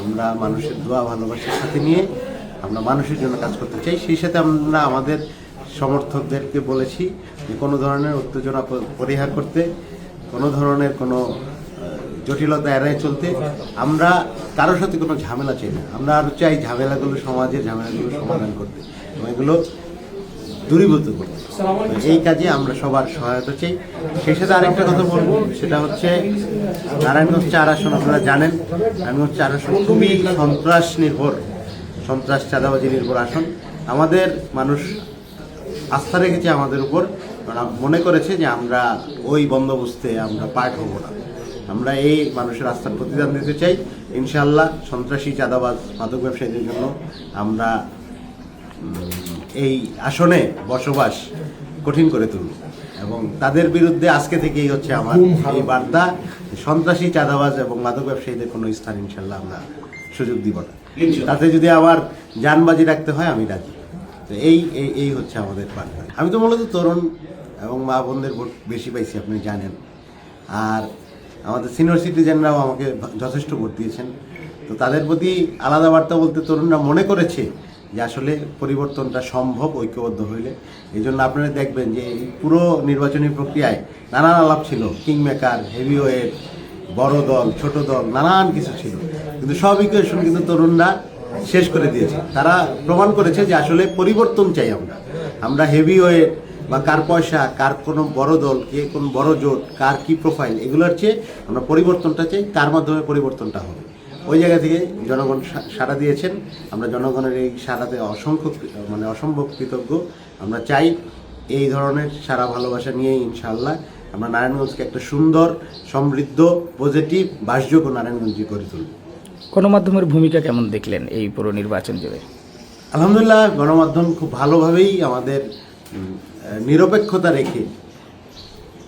আমরা মানুষের দোয়া ভালোবাসার সাথে নিয়ে আমরা মানুষের জন্য কাজ করতে চাই। সেই সাথে আমরা আমাদের সমর্থকদেরকে বলেছি যে কোনো ধরনের উত্তেজনা পরিহার করতে, কোনো ধরনের কোনো জটিলতা এড়ায় চলতে। আমরা কারোর সাথে কোনো ঝামেলা চাই না, আমরা আরও চাই ঝামেলাগুলো, সমাজের ঝামেলাগুলো সমাধান করতে এবং এগুলো দূরীভূত করতে। এই কাজে আমরা সবার সহায়তা চাই। সেই সাথে আরেকটা কথা বলবো, সেটা হচ্ছে নারায়ণগঞ্জ 4 আসন আপনারা জানেন, নারায়ণগঞ্জ 4 আসন খুবই সন্ত্রাস চাঁদাবাজি নির্ভর আসন। আমাদের মানুষ আস্থা রেখেছে আমাদের উপর, মনে করেছে যে আমরা ওই বন্দোবস্তে আমরা পার্ট হব না। আমরা এই মানুষের আস্থার প্রতিদান দিতে চাই। ইনশাআল্লাহ সন্ত্রাসী, চাঁদাবাজ, মাদক ব্যবসায়ীদের জন্য আমরা এই আসনে বসবাস কঠিন করে তুলব এবং তাদের বিরুদ্ধে আজকে থেকেই হচ্ছে আমার এই বার্তা, সন্ত্রাসী, চাঁদাবাজ এবং মাদক ব্যবসায়ীদের কোনো স্থান ইনশাআল্লাহ আমরা সুযোগ দিব না। তাতে যদি আবার জানবাজি রাখতে হয় আমি রাজি। তো এই হচ্ছে আমাদের বার্তা। আমি তো মূলত তরুণ এবং মা বোনদের ভোট বেশি পাইছি, আপনি জানেন। আর আমাদের সিনিয়র সিটিজেনরাও আমাকে যথেষ্ট ভোট দিয়েছেন। তো তাদের প্রতি আলাদা বার্তা বলতে, তরুণরা মনে করেছে যে আসলে পরিবর্তনটা সম্ভব ঐক্যবদ্ধ হইলে। এই জন্য আপনারা দেখবেন যে এই পুরো নির্বাচনী প্রক্রিয়ায় নানান আলাপ ছিল, কিংমেকার, হেভিওয়েট, বড় দল, ছোট দল, নানান কিছু ছিল, কিন্তু সব ইকুয়েশন কিন্তু তরুণরা শেষ করে দিয়েছে। তারা প্রমাণ করেছে যে আসলে পরিবর্তন চাই আমরা হেভিওয়েট বা কার পয়সা, কার কোনো বড় দল, কে কোন বড় জোট, কার কি প্রোফাইল, এগুলোর চেয়ে আমরা পরিবর্তনটা চাই। কার মাধ্যমে পরিবর্তনটা হবে, ওই জায়গা থেকে জনগণ সাড়া দিয়েছেন। আমরা জনগণের এই সাড়াতে অসম্ভব কৃতজ্ঞ। আমরা চাই এই ধরনের সারা ভালোবাসা নিয়ে ইনশাআল্লাহ আমরা নারায়ণগঞ্জকে একটা সুন্দর, সমৃদ্ধ, পজিটিভ, বাসযোগ্য নারায়ণগঞ্জ করে তুলব। গণমাধ্যমের ভূমিকা কেমন দেখলেন এই পুরো নির্বাচন জুড়ে? আলহামদুলিল্লাহ, গণমাধ্যম খুব ভালোভাবেই আমাদের নিরপেক্ষতা রেখে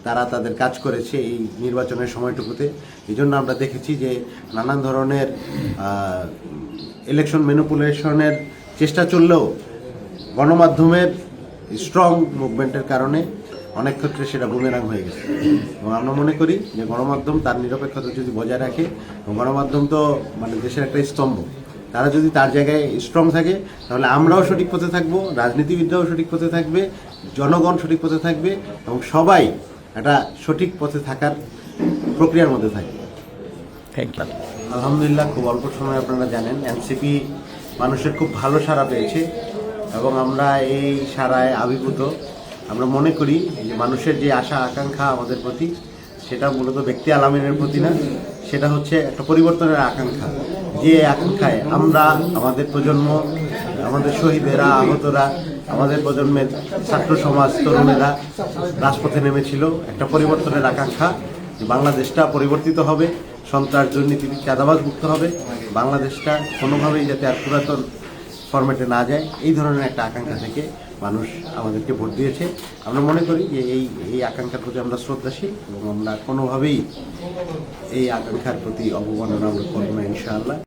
তারা তাদের কাজ করেছে এই নির্বাচনের সময়টুকুতে। এই জন্য আমরা দেখেছি যে নানান ধরনের ইলেকশন ম্যানিপুলেশনের চেষ্টা চললেও গণমাধ্যমের স্ট্রং মুভমেন্টের কারণে অনেক ক্ষেত্রে সেটা বুমেরাং হয়ে গেছে। এবং আমরা মনে করি যে গণমাধ্যম তার নিরপেক্ষতা যদি বজায় রাখে, এবং গণমাধ্যম তো দেশের একটা স্তম্ভ, তারা যদি তার জায়গায় স্ট্রং থাকে তাহলে আমরাও সঠিক পথে থাকবো, রাজনীতিবিদরাও সঠিক পথে থাকবে, জনগণ সঠিক পথে থাকবে এবং সবাই একটা সঠিক পথে থাকার প্রক্রিয়ার মধ্যে থাকবে। Thank you. আলহামদুলিল্লাহ, খুব অল্প সময় আপনারা জানেন এনসিপি মানুষের খুব ভালো সাড়া পেয়েছে এবং আমরা এই সাড়ায় আবির্ভূত। আমরা মনে করি যে মানুষের যে আশা আকাঙ্ক্ষা আমাদের প্রতি, সেটা মূলত ব্যক্তি আলামিনের প্রতি না, সেটা হচ্ছে একটা পরিবর্তনের আকাঙ্ক্ষা। যে আকাঙ্ক্ষায় আমরা, আমাদের প্রজন্ম, আমাদের শহীদেরা, আহতরা, আমাদের প্রজন্মের ছাত্র সমাজ, তরুণেরা রাজপথে নেমেছিল, একটা পরিবর্তনের আকাঙ্ক্ষা যে বাংলাদেশটা পরিবর্তিত হবে, সন্ত্রাস, দুর্নীতি, চাঁদাবাজ মুক্ত হবে, বাংলাদেশটা কোনোভাবেই যাতে আর পুরাতন ফরম্যাটে না যায়, এই ধরনের একটা আকাঙ্ক্ষা থেকে মানুষ আমাদেরকে ভোট দিয়েছে। আমরা মনে করি যে এই আকাঙ্ক্ষার প্রতি আমরা শ্রদ্ধাশীল এবং আমরা কোনোভাবেই এই আকাঙ্ক্ষার প্রতি অবমাননা আমরা করব না ইনশাআল্লাহ।